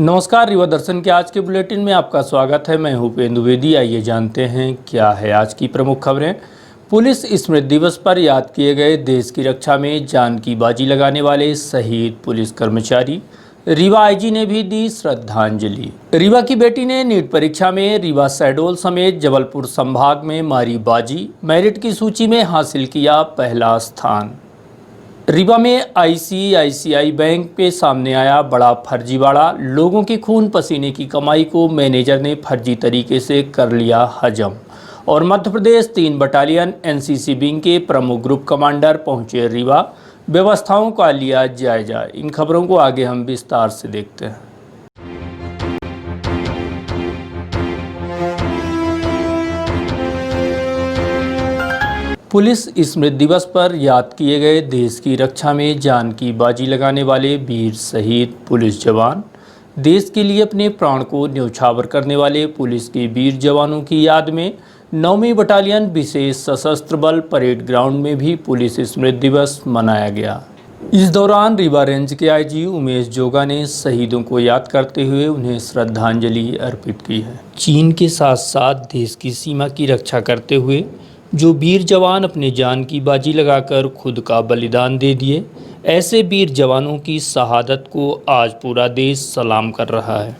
नमस्कार, रीवा दर्शन के आज के बुलेटिन में आपका स्वागत है। मैं उपेंद्र द्विवेदी। आइए जानते हैं क्या है आज की प्रमुख खबरें। पुलिस स्मृति दिवस पर याद किए गए देश की रक्षा में जान की बाजी लगाने वाले शहीद पुलिस कर्मचारी। रीवा आईजी ने भी दी श्रद्धांजलि। रीवा की बेटी ने नीट परीक्षा में रीवा शहडोल समेत जबलपुर संभाग में मारी बाजी, मेरिट की सूची में हासिल किया पहला स्थान। रीवा में आईसीआईसीआई बैंक पे सामने आया बड़ा फर्जीवाड़ा। लोगों के खून पसीने की कमाई को मैनेजर ने फर्जी तरीके से कर लिया हजम। और Madhya Pradesh 3 battalion NCC wing के प्रमुख ग्रुप कमांडर पहुंचे रीवा, व्यवस्थाओं का लिया जायजा। इन खबरों को आगे हम विस्तार से देखते हैं। पुलिस स्मृति दिवस पर याद किए गए देश की रक्षा में जान की बाजी लगाने वाले वीर शहीद पुलिस जवान। देश के लिए अपने प्राण को न्यौछावर करने वाले पुलिस के वीर जवानों की याद में 9वीं बटालियन विशेष सशस्त्र बल परेड ग्राउंड में भी पुलिस स्मृति दिवस मनाया गया। इस दौरान रीवा रेंज के आईजी उमेश जोगा ने शहीदों को याद करते हुए उन्हें श्रद्धांजलि अर्पित की है। चीन के साथ साथ देश की सीमा की रक्षा करते हुए जो वीर जवान अपने जान की बाजी लगाकर खुद का बलिदान दे दिए, ऐसे वीर जवानों की शहादत को आज पूरा देश सलाम कर रहा है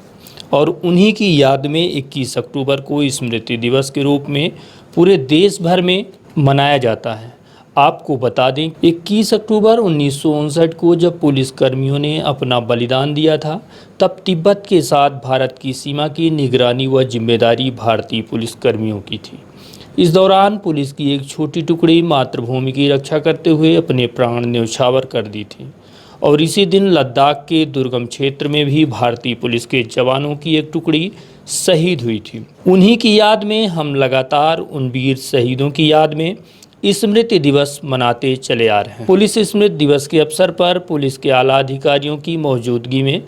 और उन्हीं की याद में 21 अक्टूबर को स्मृति दिवस के रूप में पूरे देश भर में मनाया जाता है। आपको बता दें, 21 अक्टूबर 1959 को जब पुलिस कर्मियों ने अपना बलिदान दिया था, तब तिब्बत के साथ भारत की सीमा की निगरानी व जिम्मेदारी भारतीय पुलिस कर्मियों की थी। इस दौरान पुलिस की एक छोटी टुकड़ी मातृभूमि की रक्षा करते हुए अपने प्राण न्यौछावर कर दी थी और इसी दिन लद्दाख के दुर्गम क्षेत्र में भी भारतीय पुलिस के जवानों की एक टुकड़ी शहीद हुई थी। उन्हीं की याद में हम लगातार उन वीर शहीदों की याद में स्मृति दिवस मनाते चले आ रहे हैं। पुलिस स्मृति दिवस के अवसर पर पुलिस के आला अधिकारियों की मौजूदगी में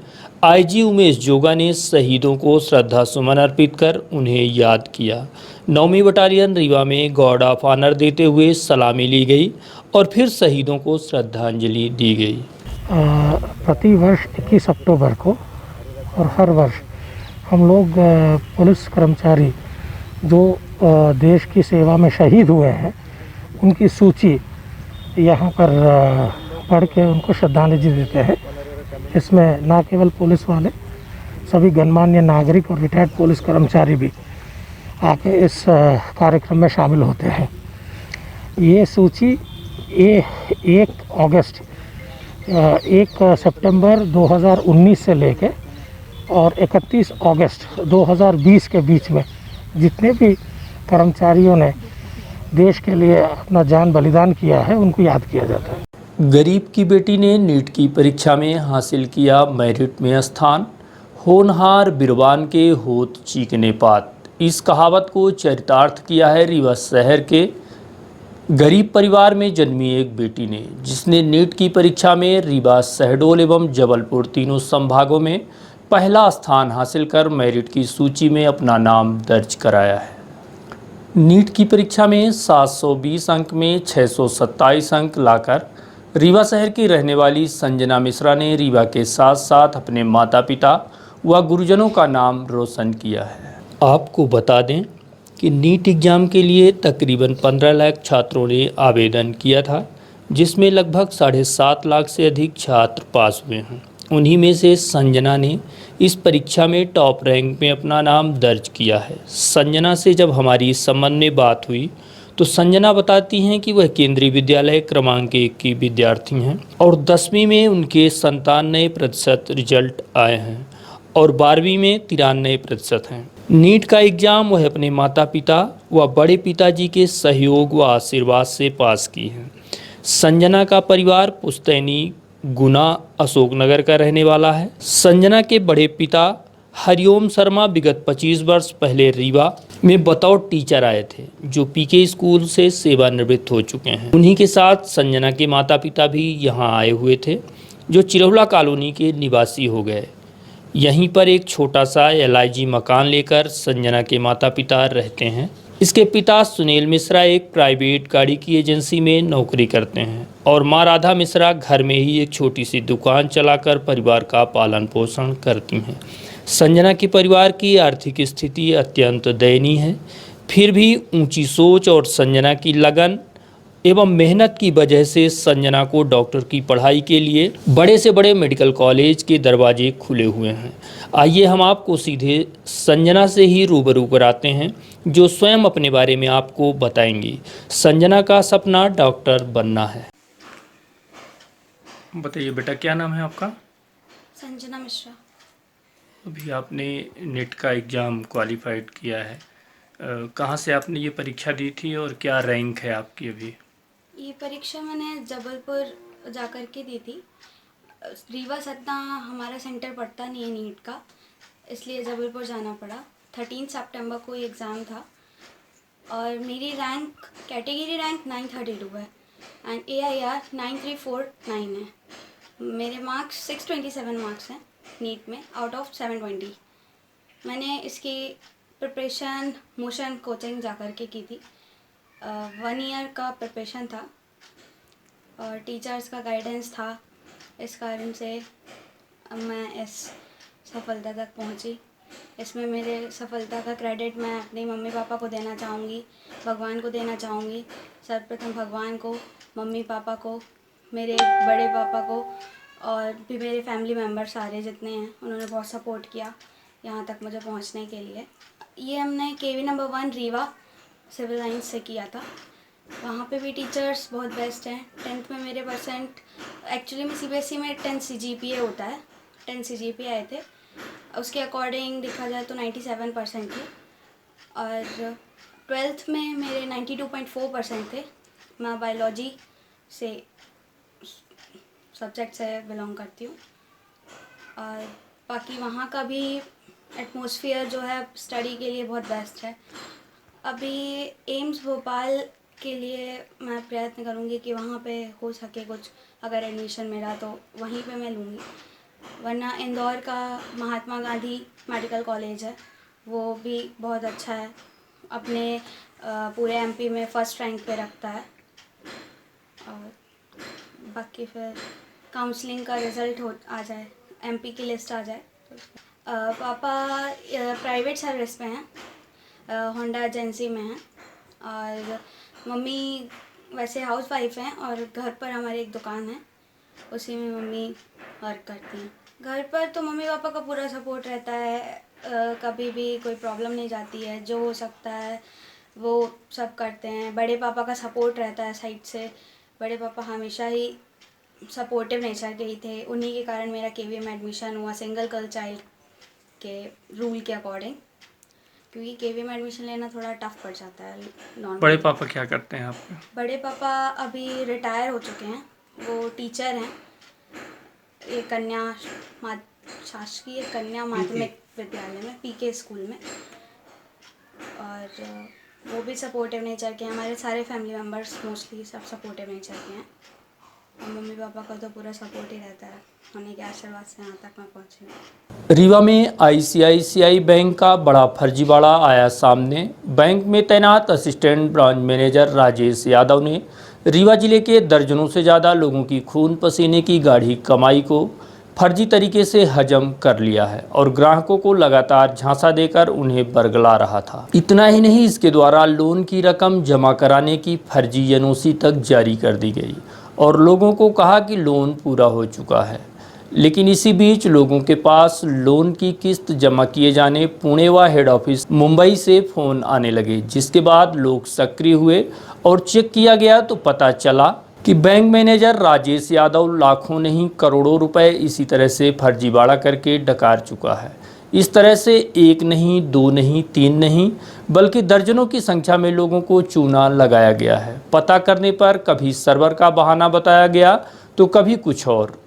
आईजी उमेश जोगा ने शहीदों को श्रद्धा सुमन अर्पित कर उन्हें याद किया। 9वीं बटालियन रीवा में गार्ड ऑफ ऑनर देते हुए सलामी ली गई और फिर शहीदों को श्रद्धांजलि दी गई। प्रति वर्ष 21 अक्टूबर को और हर वर्ष हम लोग पुलिस कर्मचारी जो देश की सेवा में शहीद हुए हैं, उनकी सूची यहाँ पर पढ़ के उनको श्रद्धांजलि देते हैं। इसमें न केवल पुलिस वाले, सभी गणमान्य नागरिक और रिटायर्ड पुलिस कर्मचारी भी आके इस कार्यक्रम में शामिल होते हैं। ये सूची 1 सितंबर 2019 से लेके और 31 अगस्त 2020 के बीच में जितने भी कर्मचारियों ने देश के लिए अपना जान बलिदान किया है, उनको याद किया जाता है। गरीब की बेटी ने नीट की परीक्षा में हासिल किया मेरिट में स्थान। होनहार बिरबान के होत चीकने पात। इस कहावत को चरितार्थ किया है रीवा शहर के गरीब परिवार में जन्मी एक बेटी ने, जिसने नीट की परीक्षा में रीवा शहडोल एवं जबलपुर तीनों संभागों में पहला स्थान हासिल कर मेरिट की सूची में अपना नाम दर्ज कराया है। नीट की परीक्षा में 720 अंक में 627 अंक लाकर रीवा शहर की रहने वाली संजना मिश्रा ने रीवा के साथ साथ अपने माता पिता व गुरुजनों का नाम रोशन किया है। आपको बता दें कि नीट एग्ज़ाम के लिए तकरीबन 15 लाख छात्रों ने आवेदन किया था, जिसमें लगभग 7.5 लाख से अधिक छात्र पास हुए हैं। उन्हीं में से संजना ने इस परीक्षा में टॉप रैंक में अपना नाम दर्ज किया है। संजना से जब हमारी इस संबंध में बात हुई तो संजना बताती हैं कि वह केंद्रीय विद्यालय क्रमांक 1 की विद्यार्थी हैं और 10वीं में उनके 97% रिजल्ट आए हैं और 12वीं में 93% हैं। नीट का एग्ज़ाम वह अपने माता पिता व बड़े पिताजी के सहयोग व आशीर्वाद से पास की हैं। संजना का परिवार पुश्तैनी गुना अशोकनगर का रहने वाला है। संजना के बड़े पिता हरिओम शर्मा विगत 25 वर्ष पहले रीवा में बतौर टीचर आए थे, जो पीके स्कूल से सेवानिवृत्त हो चुके हैं। उन्हीं के साथ संजना के माता पिता भी यहां आए हुए थे, जो चिरहुला कॉलोनी के निवासी हो गए। यहीं पर एक छोटा सा LIG मकान लेकर संजना के माता पिता रहते हैं। इसके पिता सुनील मिश्रा एक प्राइवेट गाड़ी की एजेंसी में नौकरी करते हैं और मां राधा मिश्रा घर में ही एक छोटी सी दुकान चलाकर परिवार का पालन पोषण करती हैं। संजना के परिवार की आर्थिक स्थिति अत्यंत दयनीय है, फिर भी ऊंची सोच और संजना की लगन एवं मेहनत की वजह से संजना को डॉक्टर की पढ़ाई के लिए बड़े से बड़े मेडिकल कॉलेज के दरवाजे खुले हुए हैं। आइए हम आपको सीधे संजना से ही रूबरू कराते हैं, जो स्वयं अपने बारे में आपको बताएंगी। संजना का सपना डॉक्टर बनना है। बताइए बेटा, क्या नाम है आपका? संजना मिश्रा। अभी आपने नेट का एग्ज़ाम क्वालिफाइड किया है, कहाँ से आपने ये परीक्षा दी थी और क्या रैंक है आपकी अभी? ये परीक्षा मैंने जबलपुर जा कर के दी थी। रीवा सतना हमारा सेंटर पड़ता नहीं है नीट का, इसलिए जबलपुर जाना पड़ा। 13 सितंबर को ये एग्ज़ाम था और मेरी रैंक कैटेगरी रैंक 932 है एंड AIR 9349 है। मेरे मार्क्स 627 मार्क्स हैं नीट में आउट ऑफ 720। मैंने इसकी प्रिपरेशन मोशन कोचिंग जा कर के की थी। 1 ईयर का प्रिपरेशन था और टीचर्स का गाइडेंस था। इस कारण से अब मैं इस सफलता तक पहुंची। इसमें मेरे सफलता का क्रेडिट मैं अपने मम्मी पापा को देना चाहूँगी, भगवान को देना चाहूँगी। सर्वप्रथम भगवान को, मम्मी पापा को, मेरे बड़े पापा को और भी मेरे फैमिली मेम्बर सारे जितने हैं, उन्होंने बहुत सपोर्ट किया यहाँ तक मुझे पहुँचने के लिए। ये हमने KV number 1 Rewa civil lines से किया था। वहाँ पे भी टीचर्स बहुत बेस्ट हैं। 10th में मेरे परसेंट एक्चुअली में CBSE में 10 CGPA होता है, 10 CGPA आए थे। उसके अकॉर्डिंग देखा जाए तो 97% थे और 12th में मेरे 92.4% थे। मैं बायोलॉजी से सब्जेक्ट से बिलोंग करती हूँ और बाकी वहाँ का भी एटमॉस्फेयर जो है स्टडी के लिए बहुत बेस्ट है। अभी एम्स भोपाल के लिए मैं प्रयत्न करूँगी कि वहाँ पे हो सके कुछ, अगर एडमिशन मिला तो वहीं पे मैं लूँगी, वरना इंदौर का महात्मा गांधी मेडिकल कॉलेज है, वो भी बहुत अच्छा है, अपने पूरे MP में फर्स्ट रैंक पे रखता है। और बाकी फिर काउंसलिंग का रिज़ल्ट आ जाए, MP की लिस्ट आ जाए। पापा प्राइवेट सर्विस पे हैं, होंडा एजेंसी में हैं और मम्मी वैसे हाउस वाइफ हैं और घर पर हमारी एक दुकान है, उसी में मम्मी वर्क करती हैं। घर पर तो मम्मी पापा का पूरा सपोर्ट रहता है, कभी भी कोई प्रॉब्लम नहीं जाती है, जो हो सकता है वो सब करते हैं। बड़े पापा का सपोर्ट रहता है साइड से, बड़े पापा हमेशा ही सपोर्टिव नेचर के ही थे, उन्हीं के कारण मेरा KV में एडमिशन हुआ सिंगल गर्ल चाइल्ड के रूल के अकॉर्डिंग, क्योंकि KV में एडमिशन लेना थोड़ा टफ पड़ जाता है नॉर्मल। बड़े पापा क्या करते हैं आपके? बड़े पापा अभी रिटायर हो चुके हैं, वो टीचर हैं, एक शासकीय कन्या माध्यमिक विद्यालय में PK स्कूल में, और वो भी सपोर्टिव नेचर के हैं। हमारे सारे फैमिली मेम्बर्स मोस्टली सब सपोर्टिव नेचर के हैं और मम्मी पापा का तो पूरा सपोर्ट ही रहता है, उन्हीं के आशीर्वाद से यहाँ तक मैं पहुँची हूँ। रीवा में ICICI बैंक का बड़ा फर्जीवाड़ा आया सामने। बैंक में तैनात assistant branch manager Rajesh Yadav ने रीवा जिले के दर्जनों से ज़्यादा लोगों की खून पसीने की गाढ़ी कमाई को फर्जी तरीके से हजम कर लिया है और ग्राहकों को लगातार झांसा देकर उन्हें बरगला रहा था। इतना ही नहीं, इसके द्वारा लोन की रकम जमा कराने की फर्जी NOC तक जारी कर दी गई और लोगों को कहा कि लोन पूरा हो चुका है। लेकिन इसी बीच लोगों के पास लोन की किस्त जमा किए जाने पुणे व हेड ऑफिस मुंबई से फ़ोन आने लगे, जिसके बाद लोग सक्रिय हुए और चेक किया गया तो पता चला कि बैंक मैनेजर राजेश यादव लाखों नहीं करोड़ों रुपए इसी तरह से फर्जीवाड़ा करके डकार चुका है। इस तरह से एक नहीं, दो नहीं, तीन नहीं, बल्कि दर्जनों की संख्या में लोगों को चूना लगाया गया है। पता करने पर कभी सर्वर का बहाना बताया गया तो कभी कुछ और।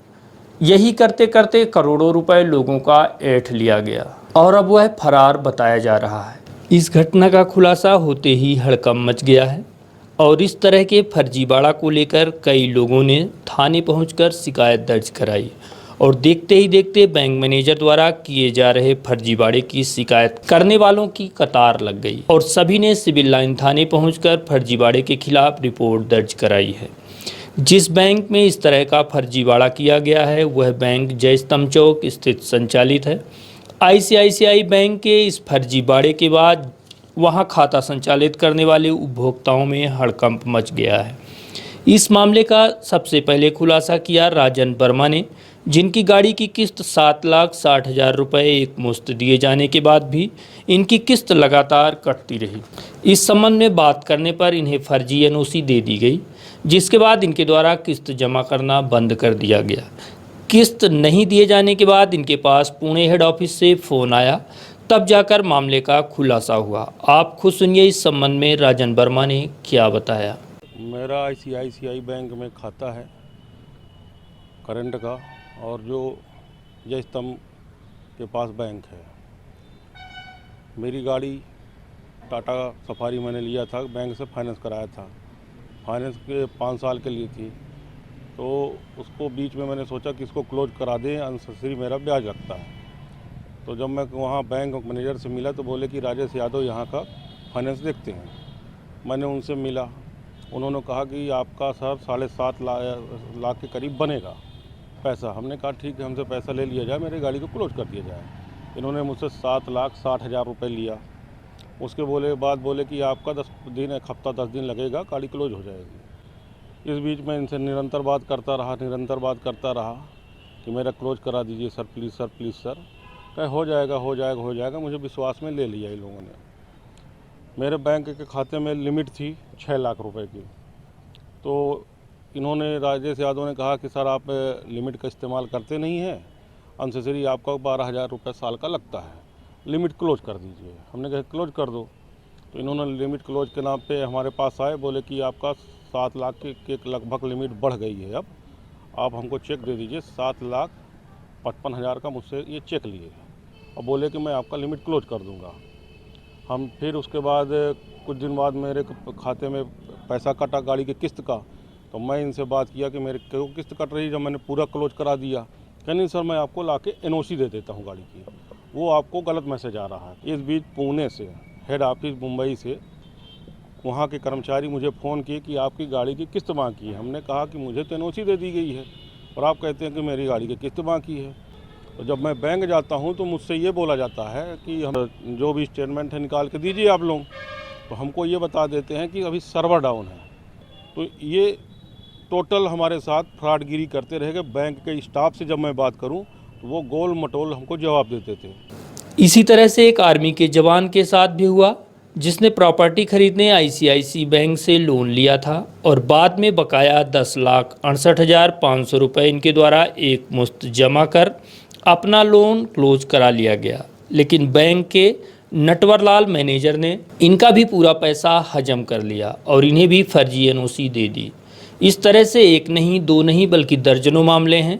यही करते करते करोड़ों रुपए लोगों का ऐंठ लिया गया और अब वह फरार बताया जा रहा है। इस घटना का खुलासा होते ही हड़कंप मच गया है और इस तरह के फर्जीवाड़ा को लेकर कई लोगों ने थाने पहुंचकर शिकायत दर्ज कराई और देखते ही देखते बैंक मैनेजर द्वारा किए जा रहे फर्जीवाड़े की शिकायत करने वालों की कतार लग गई और सभी ने सिविल लाइन थाने पहुंचकर फर्जीवाड़े के खिलाफ रिपोर्ट दर्ज कराई है। जिस बैंक में इस तरह का फर्जीवाड़ा किया गया है वह बैंक जय स्तंभ चौक स्थित संचालित है। आईसीआईसीआई बैंक के इस फर्जीवाड़े के बाद वहां खाता संचालित करने वाले उपभोक्ताओं में हड़कंप मच गया है। इस मामले का सबसे पहले खुलासा किया राजन वर्मा ने, जिनकी गाड़ी की किस्त 7,60,000 रुपये एक मुश्त दिए जाने के बाद भी इनकी किस्त लगातार कटती रही। इस संबंध में बात करने पर इन्हें फर्जी एनओसी दे दी गई, जिसके बाद इनके द्वारा किस्त जमा करना बंद कर दिया गया। किस्त नहीं दिए जाने के बाद इनके पास पुणे हेड ऑफिस से फ़ोन आया, तब जाकर मामले का खुलासा हुआ। आप खुद सुनिए इस संबंध में राजन वर्मा ने क्या बताया। मेरा आईसीआईसीआई बैंक में खाता है करंट का, और जो जय स्तंभ के पास बैंक है। मेरी गाड़ी टाटा सफारी मैंने लिया था, बैंक से फाइनेंस कराया था। फाइनेंस के 5 साल के लिए थी, तो उसको बीच में मैंने सोचा कि इसको क्लोज करा दें, अननेसेसरी मेरा ब्याज लगता है। तो जब मैं वहाँ बैंक मैनेजर से मिला तो बोले कि राजेश यादव यहाँ का फाइनेंस देखते हैं। मैंने उनसे मिला, उन्होंने कहा कि आपका सर 7.5 लाख के करीब बनेगा पैसा। हमने कहा ठीक है, हमसे पैसा ले लिया जाए, मेरी गाड़ी को क्लोज कर दिया जाए। इन्होंने मुझसे 7,60,000 रुपये लिया। उसके बाद बोले कि आपका 10 दिन लगेगा, गाड़ी क्लोज हो जाएगी। इस बीच में इनसे निरंतर बात करता रहा कि मेरा क्लोज करा दीजिए sir, please sir, please sir. कहे हो जाएगा। मुझे विश्वास में ले लिया इन लोगों ने। मेरे बैंक के खाते में लिमिट थी 6 लाख रुपए की। तो इन्होंने, राजेश यादव ने कहा कि सर आप लिमिट का इस्तेमाल करते नहीं हैं, अननेसेसरी आपका 12,000 रुपये साल का लगता है, लिमिट क्लोज कर दीजिए। हमने कहा क्लोज कर दो। तो इन्होंने लिमिट क्लोज के नाम पे हमारे पास आए, बोले कि आपका 7 लाख के लगभग लिमिट बढ़ गई है, अब आप हमको चेक दे दीजिए। 7,55,000 का मुझसे ये चेक लिए और बोले कि मैं आपका लिमिट क्लोज कर दूंगा। हम फिर उसके बाद कुछ दिन बाद मेरे खाते में पैसा कटा गाड़ी की किस्त का। तो मैं इनसे बात किया कि मेरे क्यों किस्त कट रही है, जब मैंने पूरा क्लोज करा दिया। कह नहीं सर, मैं आपको लाके एनओसी दे देता हूँ गाड़ी की, वो आपको गलत मैसेज आ रहा है। इस बीच पुणे से हेड ऑफिस मुंबई से वहाँ के कर्मचारी मुझे फ़ोन किए कि आपकी गाड़ी की किस्त बाकी है। हमने कहा कि मुझे तो एनओसी दे दी गई है और आप कहते हैं कि मेरी गाड़ी की किस्त बाकी है। तो जब मैं बैंक जाता हूँ तो मुझसे ये बोला जाता है कि हम जो भी स्टेटमेंट है निकाल के दीजिए आप लोग। तो हमको ये बता देते हैं कि अभी सर्वर डाउन है। तो ये टोटल हमारे साथ फ्रॉडगिरी करते रहेंगे। बैंक के स्टाफ से जब मैं बात करूं तो वो गोल मटोल हमको जवाब देते थे। इसी तरह से एक आर्मी के जवान के साथ भी हुआ, जिसने प्रॉपर्टी खरीदने आईसीआईसी बैंक से लोन लिया था और बाद में बकाया 10,68,500 रुपये इनके द्वारा एक मुश्त जमा कर अपना लोन क्लोज करा लिया गया। लेकिन बैंक के नटवरलाल मैनेजर ने इनका भी पूरा पैसा हजम कर लिया और इन्हें भी फर्जी एनओसी दे दी। इस तरह से एक नहीं, दो नहीं, बल्कि दर्जनों मामले हैं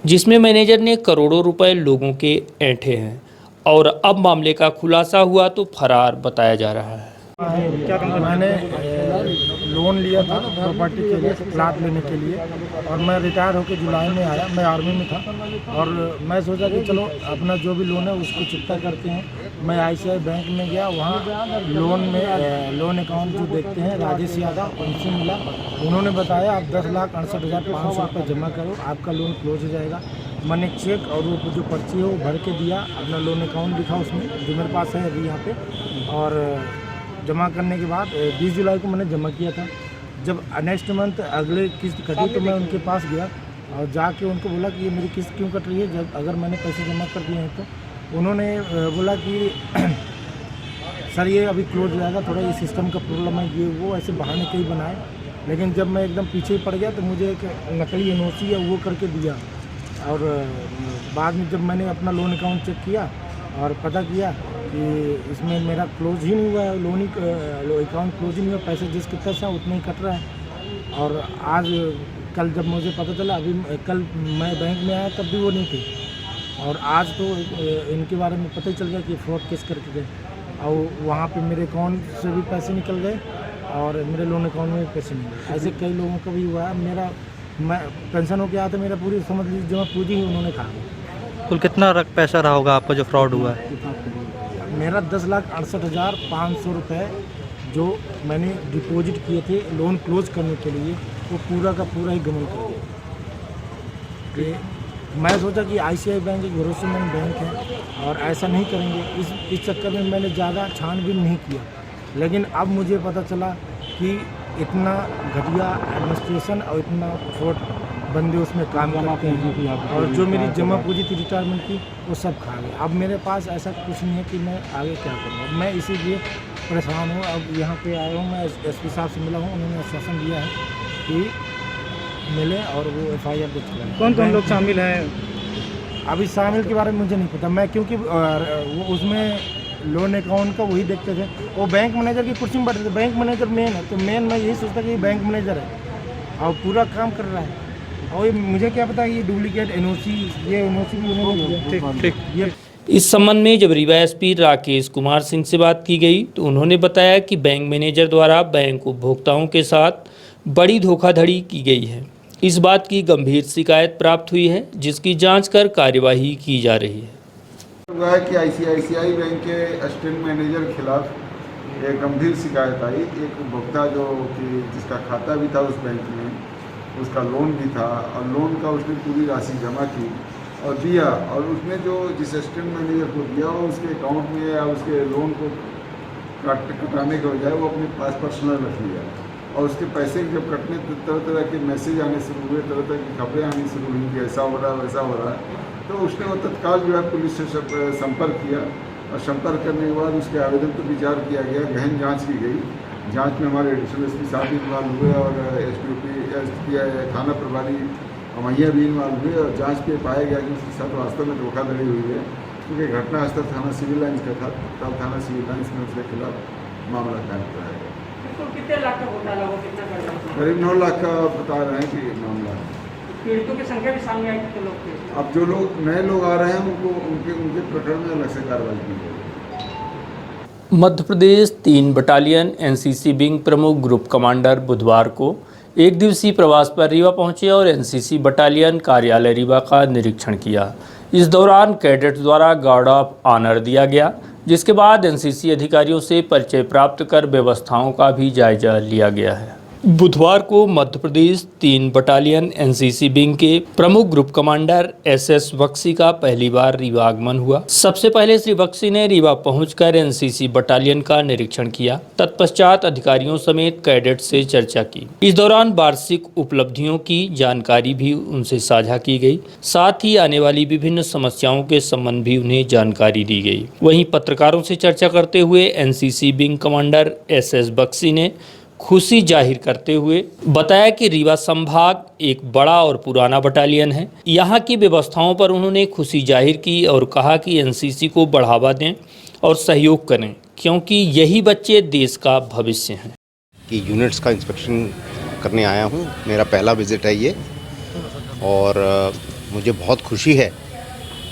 जिसमें मैनेजर ने करोड़ों रुपए लोगों के ऐंठे हैं और अब मामले का खुलासा हुआ तो फरार बताया जा रहा है। मैंने लोन लिया था प्रॉपर्टी के लिए, प्लाट लेने के लिए, और मैं रिटायर होकर जुलाई में आया। मैं आर्मी में था और मैं सोचा कि चलो अपना जो भी लोन है उसको चुकता करते हैं। मैं आईसीआई बैंक में गया, वहाँ लोन अकाउंट जो देखते हैं राजेश यादव, उनसे मिला। उन्होंने बताया आप 10,68,500 रुपये जमा करो, आपका लोन क्लोज हो जाएगा। मैंने चेक और वो जो पर्ची है वो भर के दिया, अपना लोन अकाउंट दिखा उसमें, जो मेरे पास है अभी यहाँ पे। और जमा करने के बाद 20 जुलाई को मैंने जमा किया था। जब नेक्स्ट मंथ अगले किस्त कटी तो मैं उनके पास गया और जाके उनको बोला कि ये मेरी किस्त क्यों कट रही है, जब अगर मैंने पैसे जमा कर दिए हैं। तो उन्होंने बोला कि सर ये अभी क्लोज हो जाएगा, थोड़ा ये सिस्टम का प्रॉब्लम है, ये वो ऐसे बहाने कई बनाए। लेकिन जब मैं एकदम पीछे पड़ गया तो मुझे एक नकली एनओसी है वो करके दिया। और बाद में जब मैंने अपना लोन अकाउंट चेक किया और पता किया कि इसमें मेरा क्लोज ही नहीं हुआ है, लोन अकाउंट क्लोज ही नहीं हुआ, पैसे जिसके पैसा उतना ही कट रहा है। और आज कल जब मुझे पता चला, अभी कल मैं बैंक में आया तब भी वो नहीं थी, और आज तो इनके बारे में पता ही चल गया कि फ्रॉड केस करके गए। और वहाँ पे मेरे अकाउंट से भी पैसे निकल गए और मेरे लोन अकाउंट में भी पैसे नहीं गए। ऐसे कई लोगों का भी हुआ है। मेरा मैं पेंशन हो के आया था, मेरा पूरी समझ लीजिए जमा पूंजी ही उन्होंने खा ली। कुल कितना पैसा रहा होगा आपका जो फ्रॉड हुआ है? मेरा 10,68,500 रुपये जो मैंने डिपॉजिट किए थे लोन क्लोज करने के लिए, वो पूरा का पूरा ही गमन कर दिया। कि मैं सोचा कि ICICI बैंक एक भरोसेमंद बैंक है और ऐसा नहीं करेंगे, इस चक्कर में मैंने ज़्यादा छानबीन नहीं किया। लेकिन अब मुझे पता चला कि इतना घटिया एडमिनिस्ट्रेशन और इतना फ्रॉड बंदे उसमें काम करते हैं, और जो मेरी जमा पूंजी थी रिटायरमेंट की वो सब खा गए। अब मेरे पास ऐसा कुछ नहीं है कि मैं आगे क्या करूँ, मैं इसीलिए परेशान हूँ। अब यहाँ पे आया हूँ, मैं SP साहब से मिला हूँ, उन्होंने आश्वासन दिया है कि मिले और वो FIR दर्ज करें। कौन कौन लोग शामिल हैं? अभी शामिल के बारे में मुझे नहीं पता, मैं क्योंकि वो उसमें लोन अकाउंट का वही देखते थे, वो बैंक मैनेजर की कुर्सी में बैठे थे। बैंक मैनेजर मेन है, तो मेन मैं यही सोचता कि बैंक मैनेजर है और पूरा काम कर रहा है, और मुझे क्या पता ये डुप्लीकेट NOC भी उन्होंने दिया। ठीक। ये इस संबंध में जब रीवा SP राकेश कुमार सिंह से बात की गई तो उन्होंने बताया कि बैंक मैनेजर द्वारा बैंक उपभोक्ताओं के साथ बड़ी धोखाधड़ी की गई है। इस बात की गंभीर शिकायत प्राप्त हुई है, जिसकी जांच कर कार्यवाही की जा रही है। हुआ है कि ICICI बैंक के असिस्टेंट मैनेजर के खिलाफ एक गंभीर शिकायत आई। एक उपभोक्ता जो कि जिसका खाता भी था उस बैंक में, उसका लोन भी था और लोन का उसने पूरी राशि जमा की और दिया, और उसने जो जिस असिस्टेंट मैनेजर को दिया वो उसके अकाउंट में या उसके लोन को कटाने के बजाय वो अपने पास पर्सनल रख लिया, और उसके पैसे जब कटने तरह तरह के मैसेज आने शुरू हुए, तरह तरह की खबरें आनी शुरू हुई कि ऐसा हो रहा है वैसा हो रहा है, तो उसने वो तत्काल जो है पुलिस से संपर्क किया, और संपर्क करने के बाद उसके आवेदन पर विचार किया गया, गहन जांच की गई। जांच में हमारे एडिशनल SP साहब भी इन्वॉल्व हुए और SDOP थाना प्रभारी मैया भी इन्वॉल्व हुए, और जांच पे पाया गया कि उसके साथ वास्तव में धोखाधड़ी हुई है, क्योंकि घटना स्थल थाना सिविल लाइन्स का था, तब थाना सिविल लाइन्स में उसके खिलाफ मामला कायम कराया गया। कितने लाख का घोटाला हो, कितना कर रहा है? करीब 9 लाख का बता रहे हैं कि मामला है। पीड़ितों की संख्या भी सामने आई, कितने लोग थे? अब जो लोग नए लोग आ रहे हैं उनके प्रकरण में अलग से कार्रवाई की जाएगी। Madhya Pradesh 3 battalion NCC wing प्रमुख ग्रुप कमांडर बुधवार को एक दिवसीय प्रवास पर रीवा पहुंचे और NCC बटालियन कार्यालय रीवा का निरीक्षण किया। इस दौरान कैडेट्स द्वारा गार्ड ऑफ ऑनर दिया गया, जिसके बाद NCC अधिकारियों से परिचय प्राप्त कर व्यवस्थाओं का भी जायजा लिया गया है। बुधवार को Madhya Pradesh 3 battalion NCC wing के प्रमुख ग्रुप कमांडर SS बख्शी का पहली बार रीवा आगमन हुआ। सबसे पहले श्री बख्शी ने रीवा पहुंचकर NCC बटालियन का निरीक्षण किया। तत्पश्चात अधिकारियों समेत कैडेट से चर्चा की। इस दौरान वार्षिक उपलब्धियों की जानकारी भी उनसे साझा की गई। साथ ही आने वाली विभिन्न समस्याओं के संबंध भी उन्हें जानकारी दी गई। वहीं पत्रकारों से चर्चा करते हुए NCC wing commander SS Bakshi ने खुशी जाहिर करते हुए बताया कि रीवा संभाग एक बड़ा और पुराना बटालियन है। यहाँ की व्यवस्थाओं पर उन्होंने खुशी जाहिर की और कहा कि NCC को बढ़ावा दें और सहयोग करें, क्योंकि यही बच्चे देश का भविष्य हैं। कि यूनिट्स का इंस्पेक्शन करने आया हूँ, मेरा पहला विज़िट है ये, और मुझे बहुत खुशी है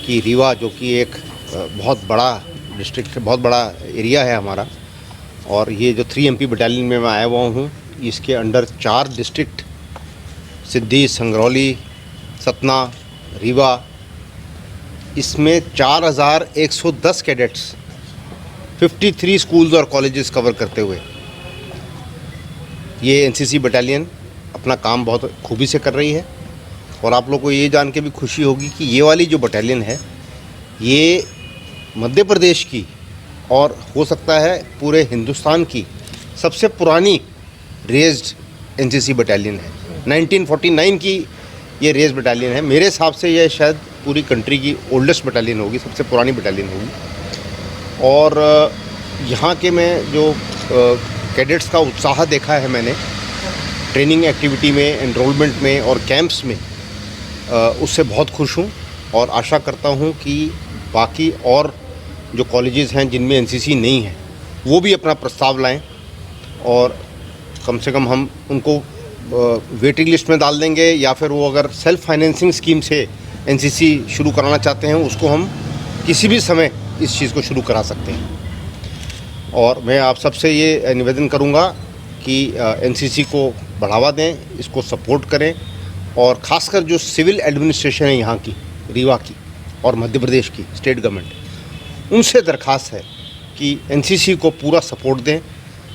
कि रीवा जो कि एक बहुत बड़ा डिस्ट्रिक्ट, बहुत बड़ा एरिया है हमारा, और ये जो 3 MP बटालियन में मैं आया हुआ हूँ, इसके अंडर 4 डिस्ट्रिक्ट सिद्धि, संगरौली, सतना, रीवा, इसमें 4110 कैडेट्स 53 स्कूल्स और कॉलेजेस कवर करते हुए ये NCC बटालियन अपना काम बहुत खूबी से कर रही है। और आप लोग को ये जान के भी खुशी होगी कि ये वाली जो बटालियन है ये मध्य प्रदेश की और हो सकता है पूरे हिंदुस्तान की सबसे पुरानी रेज्ड NCC बटालियन है। 1949 की ये रेज बटालियन है। मेरे हिसाब से यह शायद पूरी कंट्री की ओल्डेस्ट बटालियन होगी, सबसे पुरानी बटालियन होगी। और यहाँ के मैं जो कैडेट्स का उत्साह देखा है मैंने ट्रेनिंग एक्टिविटी में, एनरोलमेंट में और कैंप्स में, उससे बहुत खुश हूँ और आशा करता हूँ कि बाकी और जो कॉलेजेस हैं जिनमें NCC नहीं है वो भी अपना प्रस्ताव लाएं, और कम से कम हम उनको वेटिंग लिस्ट में डाल देंगे, या फिर वो अगर सेल्फ फाइनेंसिंग स्कीम से NCC शुरू कराना चाहते हैं उसको हम किसी भी समय इस चीज़ को शुरू करा सकते हैं। और मैं आप सबसे ये निवेदन करूंगा कि NCC को बढ़ावा दें, इसको सपोर्ट करें, और ख़ासकर जो सिविल एडमिनिस्ट्रेशन है यहाँ की, रीवा की और मध्य प्रदेश की स्टेट गवर्नमेंट, उनसे दरख्वास्त है कि एनसीसी को पूरा सपोर्ट दें,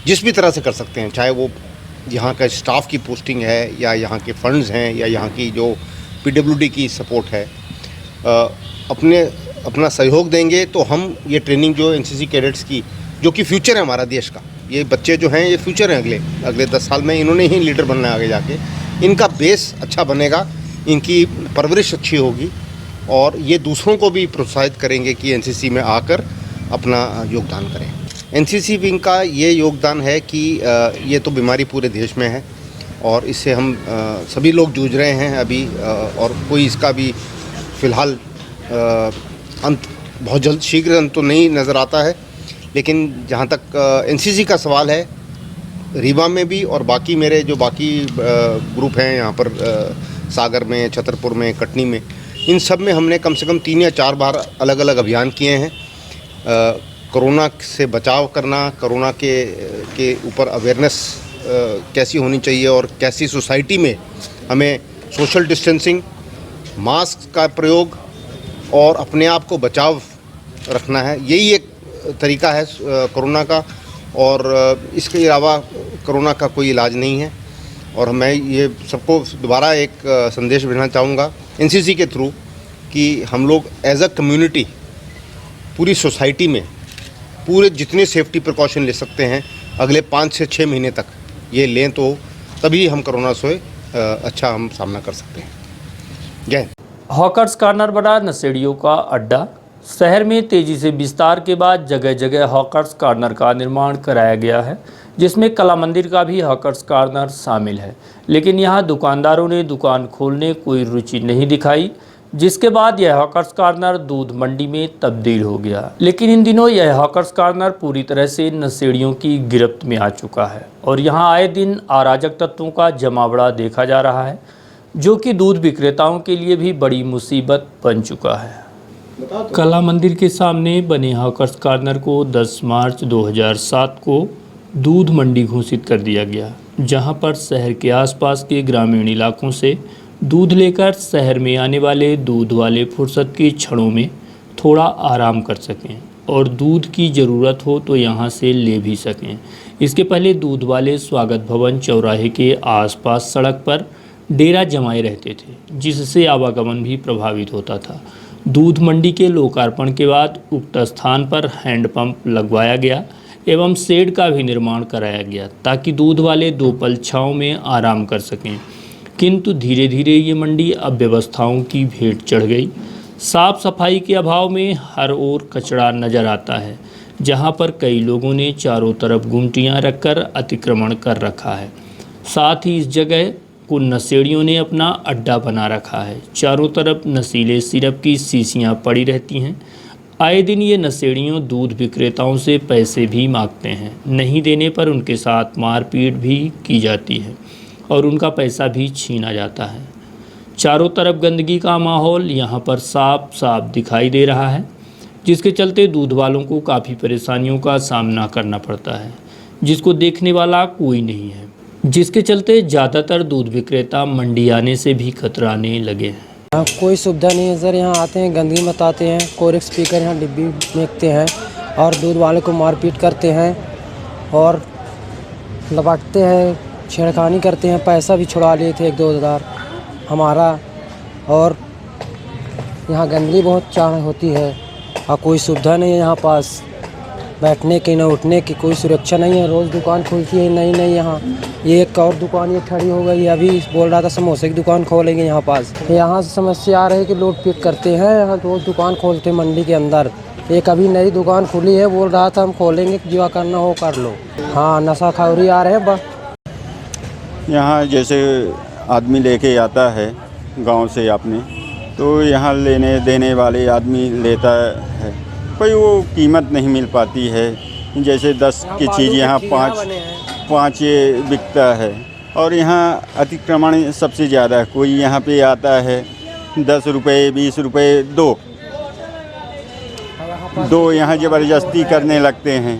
जिस भी तरह से कर सकते हैं, चाहे वो यहाँ का स्टाफ की पोस्टिंग है या यहाँ के फंड्स हैं या यहाँ की जो पीडब्ल्यूडी की सपोर्ट है, अपना सहयोग देंगे तो हम ये ट्रेनिंग जो एनसीसी कैडेट्स की, जो कि फ्यूचर है हमारा देश का, ये बच्चे जो हैं ये फ्यूचर हैं, अगले 10 साल में इन्होंने ही लीडर बनना है आगे जाके, इनका बेस अच्छा बनेगा, इनकी परवरिश अच्छी होगी और ये दूसरों को भी प्रोत्साहित करेंगे कि एनसीसी में आकर अपना योगदान करें। एनसीसी विंग का ये योगदान है कि ये तो बीमारी पूरे देश में है और इससे हम सभी लोग जूझ रहे हैं अभी, और कोई इसका भी फ़िलहाल अंत बहुत जल्द शीघ्र अंत तो नहीं नज़र आता है, लेकिन जहाँ तक एनसीसी का सवाल है, रीवा में भी और बाकी मेरे जो बाकी ग्रुप हैं यहाँ पर सागर में, छतरपुर में, कटनी में, इन सब में हमने कम से कम 3 या 4 बार अलग अलग अभियान किए हैं। कोरोना से बचाव करना, कोरोना के ऊपर अवेयरनेस कैसी होनी चाहिए और कैसी सोसाइटी में हमें सोशल डिस्टेंसिंग, मास्क का प्रयोग और अपने आप को बचाव रखना है, यही एक तरीका है कोरोना का। और इसके अलावा कोरोना का कोई इलाज नहीं है। और मैं ये सबको दोबारा एक संदेश भेजना चाहूँगा एनसीसी के थ्रू कि हम लोग एज अ कम्युनिटी पूरी सोसाइटी में पूरे जितने सेफ्टी प्रिकॉशन ले सकते हैं अगले 5 से 6 महीने तक ये लें, तो तभी हम कोरोना से अच्छा हम सामना कर सकते हैं। जय हिंद। हॉकर्स कॉर्नर बना नशेड़ियों का अड्डा। शहर में तेजी से विस्तार के बाद जगह जगह हॉकर्स कॉर्नर का निर्माण कराया गया है, जिसमें कला मंदिर का भी हॉकर्स कॉर्नर शामिल है। लेकिन यहाँ दुकानदारों ने दुकान खोलने कोई रुचि नहीं दिखाई, जिसके बाद यह हॉकर्स कॉर्नर दूध मंडी में तब्दील हो गया। लेकिन इन दिनों यह हॉकर्स कॉर्नर पूरी तरह से नशेड़ियों की गिरफ्त में आ चुका है और यहाँ आए दिन अराजक तत्वों का जमावड़ा देखा जा रहा है, जो कि दूध विक्रेताओं के लिए भी बड़ी मुसीबत बन चुका है। कला मंदिर के सामने बने हॉकर्स कॉर्नर को 10 मार्च 2007 को दूध मंडी घोषित कर दिया गया, जहां पर शहर के आसपास के ग्रामीण इलाकों से दूध लेकर शहर में आने वाले दूध वाले फुर्सत के क्षणों में थोड़ा आराम कर सकें और दूध की ज़रूरत हो तो यहां से ले भी सकें। इसके पहले दूध वाले स्वागत भवन चौराहे के आसपास सड़क पर डेरा जमाए रहते थे, जिससे आवागमन भी प्रभावित होता था। दूध मंडी के लोकार्पण के बाद उक्त स्थान पर हैंडपंप लगवाया गया एवं शेड का भी निर्माण कराया गया, ताकि दूध वाले 2 पल छाँव में आराम कर सकें। किंतु धीरे धीरे ये मंडी अव्यवस्थाओं की भेंट चढ़ गई। साफ सफाई के अभाव में हर ओर कचरा नजर आता है, जहां पर कई लोगों ने चारों तरफ गुमटियां रखकर अतिक्रमण कर रखा है। साथ ही इस जगह को नशेड़ियों ने अपना अड्डा बना रखा है। चारों तरफ नशीले सिरप की शीशियां पड़ी रहती हैं। आए दिन ये नशेड़ियों दूध विक्रेताओं से पैसे भी मांगते हैं, नहीं देने पर उनके साथ मारपीट भी की जाती है और उनका पैसा भी छीना जाता है। चारों तरफ गंदगी का माहौल यहाँ पर साफ साफ दिखाई दे रहा है, जिसके चलते दूध वालों को काफ़ी परेशानियों का सामना करना पड़ता है, जिसको देखने वाला कोई नहीं है, जिसके चलते ज़्यादातर दूध विक्रेता मंडी आने से भी कतराने लगे हैं। कोई सुविधा नहीं है सर। यहाँ आते हैं, गंदगी मचाते हैं, कोरेक स्पीकर यहाँ डिब्बी फेंकते हैं और दूध वाले को मारपीट करते हैं और लपटते हैं, छेड़खानी करते हैं। पैसा भी छुड़ा लिए थे 1-2 हज़ार हमारा। और यहाँ गंदगी बहुत चाह होती है और कोई सुविधा नहीं है यहाँ पास, बैठने की न उठने की कोई सुरक्षा नहीं है। रोज़ दुकान खुलती है नई नई। यहाँ ये एक और दुकान ये खड़ी हो गई, अभी बोल रहा था समोसे की दुकान खोलेंगे यहाँ पास। यहाँ से समस्या आ रही है कि लोड पिक करते हैं, यहाँ रोज़ दुकान खोलते हैं मंडी के अंदर। एक अभी नई दुकान खुली है, बोल रहा था हम खोलेंगे, जो करना हो कर लो। हाँ, नशाखोरी आ रहे हैं बस। यहाँ जैसे आदमी लेके आता है गांव से अपने, तो यहाँ लेने देने वाले आदमी लेता है, कोई वो कीमत नहीं मिल पाती है। जैसे 10 की चीज़ यहाँ 5 ये बिकता है और यहाँ अतिक्रमण सबसे ज़्यादा है। कोई यहाँ पे आता है 10 रुपये 20 रुपये दो यहाँ ज़बरदस्ती करने लगते हैं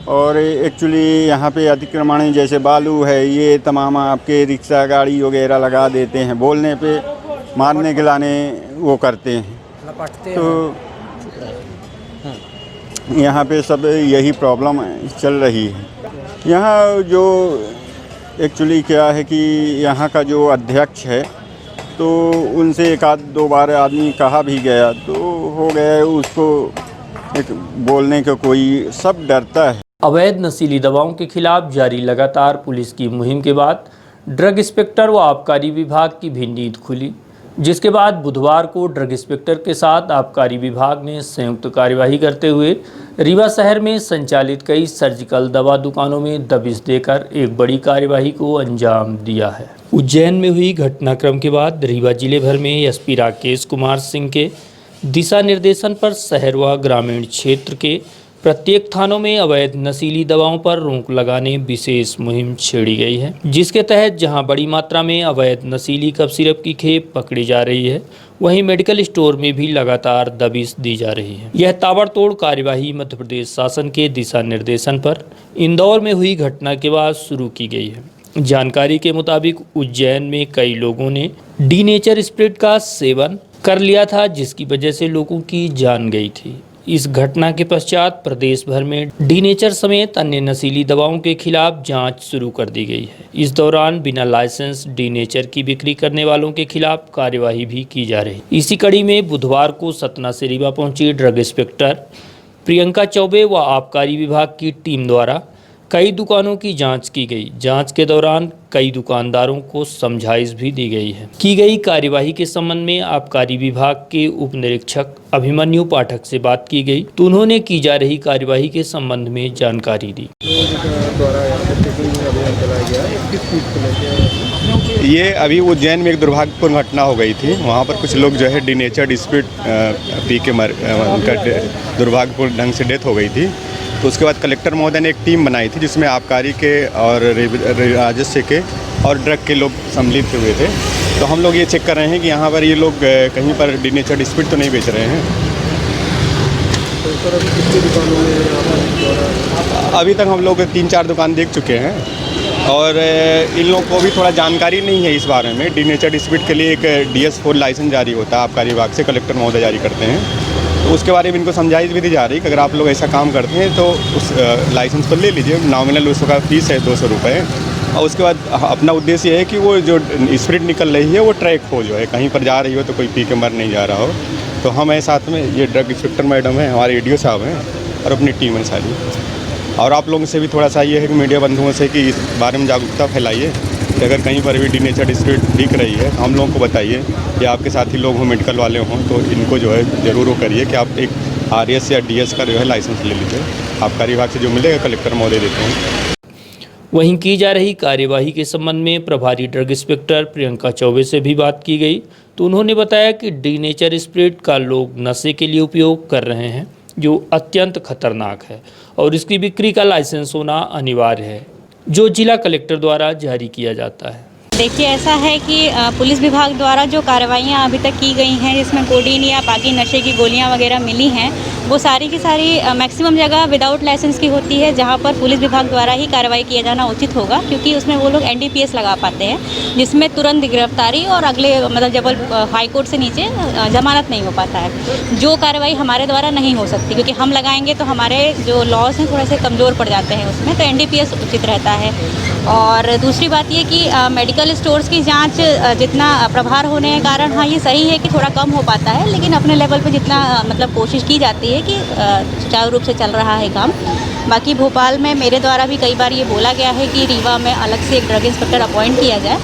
और एक्चुअली यहाँ पे अतिक्रमण जैसे बालू है, ये तमाम आपके रिक्शा गाड़ी वगैरह लगा देते हैं, बोलने पे मारने गिलाने वो करते हैं। तो यहाँ पे सब यही प्रॉब्लम चल रही है। यहाँ जो एक्चुअली क्या है कि यहाँ का जो अध्यक्ष है तो उनसे एक आध दो बार आदमी कहा भी गया तो हो गया, उसको एक बोलने का कोई, सब डरता है। अवैध नशीली दवाओं के खिलाफ जारी लगातार पुलिस की मुहिम के बाद ड्रग इंस्पेक्टर व आबकारी विभाग की भी नींद खुली, जिसके बाद बुधवार को ड्रग इंस्पेक्टर के साथ आबकारी विभाग ने संयुक्त कार्यवाही करते हुए रीवा शहर में संचालित कई सर्जिकल दवा दुकानों में दबिश देकर एक बड़ी कार्यवाही को अंजाम दिया है। उज्जैन में हुई घटनाक्रम के बाद रीवा जिले भर में एसपी राकेश कुमार सिंह के दिशा निर्देशन पर शहर व ग्रामीण क्षेत्र के प्रत्येक थानों में अवैध नशीली दवाओं पर रोक लगाने विशेष मुहिम छेड़ी गई है, जिसके तहत जहां बड़ी मात्रा में अवैध नशीली कफ सिरप की खेप पकड़ी जा रही है, वहीं मेडिकल स्टोर में भी लगातार दबिश दी जा रही है। यह ताबड़तोड़ कार्यवाही मध्य प्रदेश शासन के दिशा निर्देशन पर इंदौर में हुई घटना के बाद शुरू की गई है। जानकारी के मुताबिक उज्जैन में कई लोगों ने डी नेचर स्प्रिट का सेवन कर लिया था, जिसकी वजह से लोगों की जान गई थी। इस घटना के पश्चात प्रदेश भर में डी नेचर समेत अन्य नशीली दवाओं के खिलाफ जांच शुरू कर दी गई है। इस दौरान बिना लाइसेंस डी नेचर की बिक्री करने वालों के खिलाफ कार्यवाही भी की जा रही। इसी कड़ी में बुधवार को सतना से रीवा पहुंची ड्रग इंस्पेक्टर प्रियंका चौबे व आबकारी विभाग की टीम द्वारा कई दुकानों की जांच की गई। जांच के दौरान कई दुकानदारों को समझाइश भी दी गई है। की गई कार्यवाही के संबंध में आबकारी विभाग के उप निरीक्षक अभिमन्यु पाठक से बात की गई तो उन्होंने की जा रही कार्यवाही के संबंध में जानकारी दी। ये अभी उज्जैन में एक दुर्भाग्यपूर्ण घटना हो गई थी। वहाँ पर कुछ लोग जो है डी नेचर स्प्रिट पी के उनका दुर्भाग्यपूर्ण ढंग से डेथ हो गई थी। तो उसके बाद कलेक्टर महोदय ने एक टीम बनाई थी जिसमें आबकारी के और राजस्व के और ड्रग के लोग सम्मिलित हुए थे। तो हम लोग ये चेक कर रहे हैं कि यहाँ पर ये लोग कहीं पर डी नेचर स्प्रिट तो नहीं बेच रहे हैं। तो सर अभी कितनी दुकानों में अभी तक हम लोग 3-4 दुकान देख चुके हैं और इन लोगों को भी थोड़ा जानकारी नहीं है इस बारे में। डी नेचर स्प्रिट के लिए एक DS4 लाइसेंस जारी होता है आबकारी विभाग से, कलेक्टर महोदय जारी करते हैं। तो उसके बारे में इनको समझाइश भी दी जा रही है कि अगर आप लोग ऐसा काम करते हैं तो उस लाइसेंस को ले लीजिए। नॉमिनल उसका फीस है 200 रुपये। और उसके बाद अपना उद्देश्य ये है कि वो जो स्प्रिट निकल रही है वो ट्रैक हो, जो है कहीं पर जा रही हो तो कोई पी के मर नहीं जा रहा हो। तो हम हैं साथ में, ये ड्रग इंस्पेक्टर मैडम है, हमारे ADO साहब हैं और अपनी टीम है सारी। और आप लोगों से भी थोड़ा सा ये है कि मीडिया बंधुओं से कि इस बारे में जागरूकता फैलाइए कि अगर कहीं पर भी डी नेचर स्प्रिट दिख रही है तो हम लोगों को बताइए कि आपके साथी लोग हों, मेडिकल वाले हों, तो इनको जो है ज़रूर वो करिए कि आप एक RS या DS का जो है लाइसेंस ले लीजिए। आबकारी विभाग से जो मिलेगा कलेक्टर महोदय देते हैं। वहीं की जा रही कार्यवाही के संबंध में प्रभारी ड्रग इंस्पेक्टर प्रियंका चौबे से भी बात की गई तो उन्होंने बताया कि डी नेचर स्प्रिट का लोग नशे के लिए उपयोग कर रहे हैं, जो अत्यंत खतरनाक है और इसकी बिक्री का लाइसेंस होना अनिवार्य है, जो जिला कलेक्टर द्वारा जारी किया जाता है। देखिए, ऐसा है कि पुलिस विभाग द्वारा जो कार्रवाइयाँ अभी तक की गई हैं, जिसमें कोडीन या बाकी नशे की गोलियां वगैरह मिली हैं, वो सारी की सारी मैक्सिमम जगह विदाउट लाइसेंस की होती है, जहां पर पुलिस विभाग द्वारा ही कार्रवाई किया जाना उचित होगा, क्योंकि उसमें वो लोग NDPS लगा पाते हैं, जिसमें तुरंत गिरफ्तारी और अगले मतलब हाई कोर्ट से नीचे जमानत नहीं हो पाता है। जो कार्रवाई हमारे द्वारा नहीं हो सकती, क्योंकि हम लगाएंगे तो हमारे जो लॉज हैं थोड़े से कमज़ोर पड़ जाते हैं उसमें, तो NDPS उचित रहता है। और दूसरी बात ये कि मेडिकल स्टोर्स की जांच जितना प्रभार होने के कारण, हाँ ये सही है कि थोड़ा कम हो पाता है, लेकिन अपने लेवल पे जितना मतलब कोशिश की जाती है कि सुचारू रूप से चल रहा है काम। बाकी भोपाल में मेरे द्वारा भी कई बार ये बोला गया है कि रीवा में अलग से एक ड्रग इंस्पेक्टर अपॉइंट किया जाए।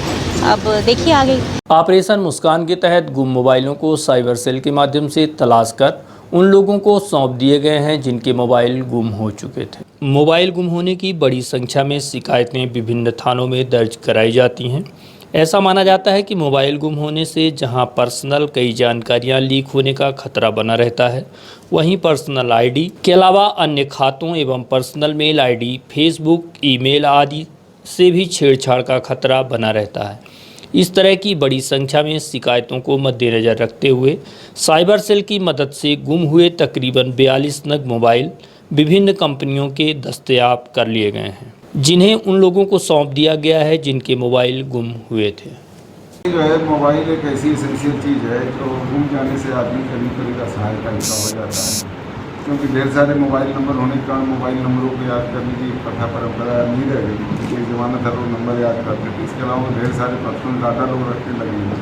अब देखिए आगे। ऑपरेशन मुस्कान के तहत गुम मोबाइलों को साइबर सेल के माध्यम से तलाश कर उन लोगों को सौंप दिए गए हैं जिनके मोबाइल गुम हो चुके थे। मोबाइल गुम होने की बड़ी संख्या में शिकायतें विभिन्न थानों में दर्ज कराई जाती हैं। ऐसा माना जाता है कि मोबाइल गुम होने से जहां पर्सनल कई जानकारियां लीक होने का खतरा बना रहता है, वहीं पर्सनल आईडी के अलावा अन्य खातों एवं personal mail ID, Facebook, email आदि से भी छेड़छाड़ का खतरा बना रहता है। इस तरह की बड़ी संख्या में शिकायतों को मद्देनज़र रखते हुए साइबर सेल की मदद से गुम हुए तकरीबन 42 नग मोबाइल विभिन्न कंपनियों के दस्तयाब कर लिए गए हैं, जिन्हें उन लोगों को सौंप दिया गया है जिनके मोबाइल गुम हुए थे। जो है मोबाइल एक ऐसी एसेंशियल चीज़ है जो गुम जाने से आदमी करीब करीब असहाय का हिस्सा हो जाता है, क्योंकि ढेर सारे मोबाइल नंबर होने के कारण मोबाइल नंबरों को याद करने की प्रथा परंपरा नहीं रह गई। एक ज़माना था लोग नंबर याद करते थे, इसके अलावा ढेर सारे पर्सनल डाटा लोग रखने लगे हैं।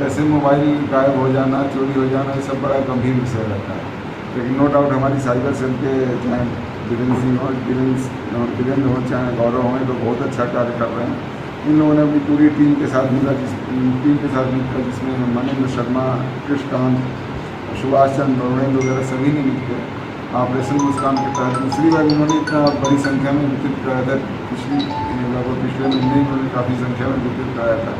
ऐसे मोबाइल गायब हो जाना, चोरी हो जाना, ये सब बड़ा गंभीर विषय रहता है। लेकिन नो डाउट हमारी साइबर सेल के चाहे वीरेंद्र सिंह हो, वीरेंद्र हो, चाहे गौरव हो, लोग बहुत अच्छा कार्य कर रहे हैं। इन लोगों ने अपनी पूरी टीम के साथ मिलकर जिसमें मनेंद्र शर्मा, कृष्णकांत, सुभाष चंद्र नरेंद्र वगैरह सभी ने मिलकर ऑपरेशन मुस्कान के तहत दूसरी बार उन्होंने इतना बड़ी संख्या में वितरित कराया था। पिछले महीने उन्होंने काफ़ी संख्या में वितरित कराया था।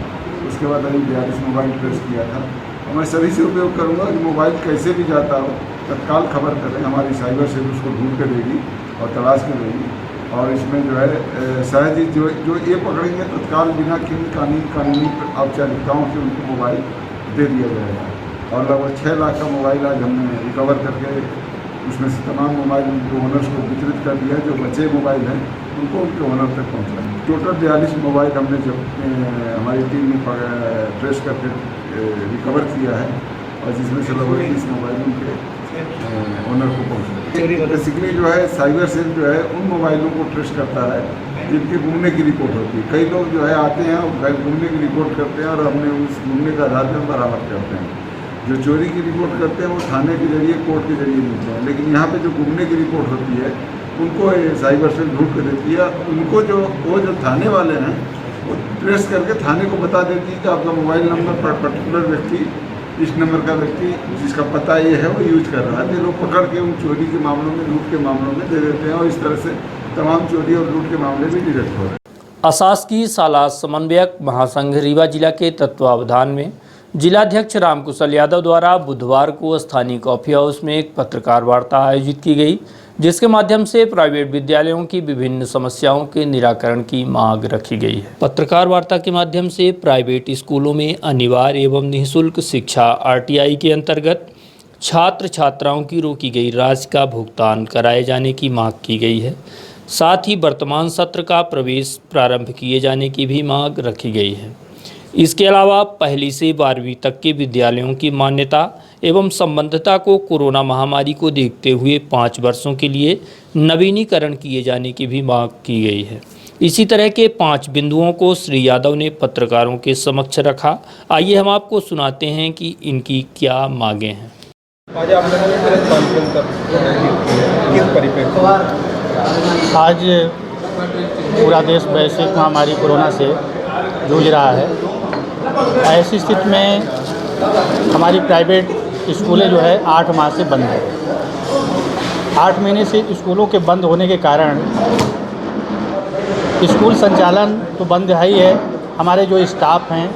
उसके बाद अभी 42 मोबाइल ट्रेस किया था। और मैं सभी से उपयोग करूँगा कि मोबाइल कैसे भी जाता हो तत्काल खबर करें, हमारी साइबर सेल उसको ढूंढ के देगी और तलाश के देगी। और इसमें जो है सहज ही जो ये पकड़ेंगे तत्काल बिना किसी कानूनी औपचारिकताओं से उनको मोबाइल दे दिया जाएगा। और लगभग 6 लाख का मोबाइल आज हमने रिकवर करके उसमें से तमाम मोबाइल उनको ओनर्स को वितरित कर दिया। जो बचे मोबाइल हैं उनको उनके ओनर तक पहुँचा। टोटल 42 मोबाइल हमने जब हमारी टीम ने ट्रेस करके रिकवर किया है, और जिसमें से लगभग 30 मोबाइल उनके ओनर को पहुँचा। बेसिकली जो है साइबर सेल जो है उन मोबाइलों को ट्रेस करता है जिनके घूमने की रिपोर्ट होती है। कई लोग जो है आते हैं और घूमने की रिपोर्ट करते हैं और हमने उस घूमने का आधार पर बरामद करते हैं। जो चोरी की रिपोर्ट करते हैं वो थाने के जरिए, कोर्ट के जरिए मिलते हैं। लेकिन यहाँ पे जो घूमने की रिपोर्ट होती है उनको साइबर सेल ढूंढ कर देती है। उनको जो थाने वाले हैं वो ट्रेस करके थाने को बता देती है कि आपका मोबाइल नंबर पर पर्टिकुलर व्यक्ति, इस नंबर का व्यक्ति जिसका पता ये है वो यूज कर रहा है। तो लोग पकड़ के उन चोरी के मामलों में, लूट के मामलों में दे देते हैं, और इस तरह से तमाम चोरी और लूट के मामले भी डिटेक्ट हो रहे हैं। अशासकीय साला समन्वयक महासंघ रीवा जिला के तत्वावधान में जिलाध्यक्ष रामकुशल यादव द्वारा बुधवार को स्थानीय कॉफी हाउस में एक पत्रकार वार्ता आयोजित की गई, जिसके माध्यम से प्राइवेट विद्यालयों की विभिन्न समस्याओं के निराकरण की मांग रखी गई है। पत्रकार वार्ता के माध्यम से प्राइवेट स्कूलों में अनिवार्य एवं निःशुल्क शिक्षा RTI के अंतर्गत छात्र छात्राओं की रोकी गई राशि का भुगतान कराए जाने की मांग की गई है। साथ ही वर्तमान सत्र का प्रवेश प्रारंभ किए जाने की भी मांग रखी गई है। इसके अलावा पहली से 12वीं तक के विद्यालयों की मान्यता एवं संबद्धता को कोरोना महामारी को देखते हुए 5 वर्षों के लिए नवीनीकरण किए जाने की भी मांग की गई है। इसी तरह के 5 बिंदुओं को श्री यादव ने पत्रकारों के समक्ष रखा। आइए हम आपको सुनाते हैं कि इनकी क्या मांगें हैं। आज पूरा देश वैश्विक महामारी कोरोना से जूझ रहा है। ऐसी स्थिति में हमारी प्राइवेट स्कूलें जो है 8 माह से बंद है। 8 महीने से स्कूलों के बंद होने के कारण स्कूल संचालन तो बंद है ही है। हमारे जो स्टाफ हैं,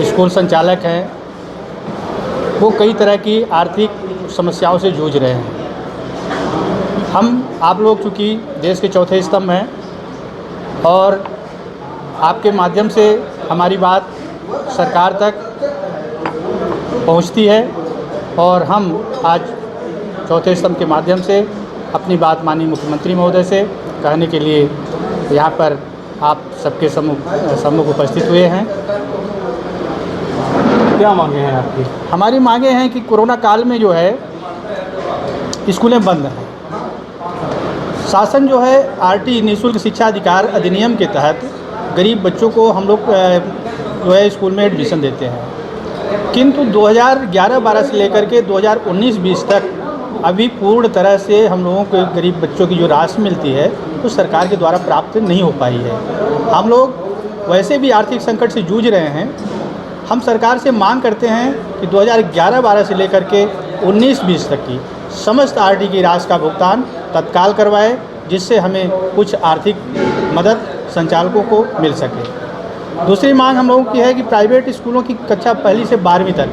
स्कूल संचालक हैं, वो कई तरह की आर्थिक समस्याओं से जूझ रहे हैं। आप लोग चूँकि देश के चौथे स्तंभ हैं और आपके माध्यम से हमारी बात सरकार तक पहुंचती है, और हम आज चौथे स्तंभ के माध्यम से अपनी बात माननीय मुख्यमंत्री महोदय से कहने के लिए यहाँ पर आप सबके सम्मुख उपस्थित हुए हैं। क्या मांगे हैं आपकी? हमारी मांगे हैं कि कोरोना काल में जो है स्कूलें बंद हैं। शासन जो है RT निःशुल्क शिक्षा अधिकार अधिनियम के तहत गरीब बच्चों को हम लोग जो है स्कूल में एडमिशन देते हैं, किंतु 2011-12 से लेकर के 2019-20 तक अभी पूर्ण तरह से हम लोगों को गरीब बच्चों की जो राशि मिलती है तो सरकार के द्वारा प्राप्त नहीं हो पाई है। हम लोग वैसे भी आर्थिक संकट से जूझ रहे हैं। हम सरकार से मांग करते हैं कि 2011-12 से लेकर के 19-20 तक की समस्त RT की राशि का भुगतान तत्काल करवाए, जिससे हमें कुछ आर्थिक मदद संचालकों को मिल सके। दूसरी मांग हम लोगों की है कि प्राइवेट स्कूलों की कक्षा 1 से 12वीं तक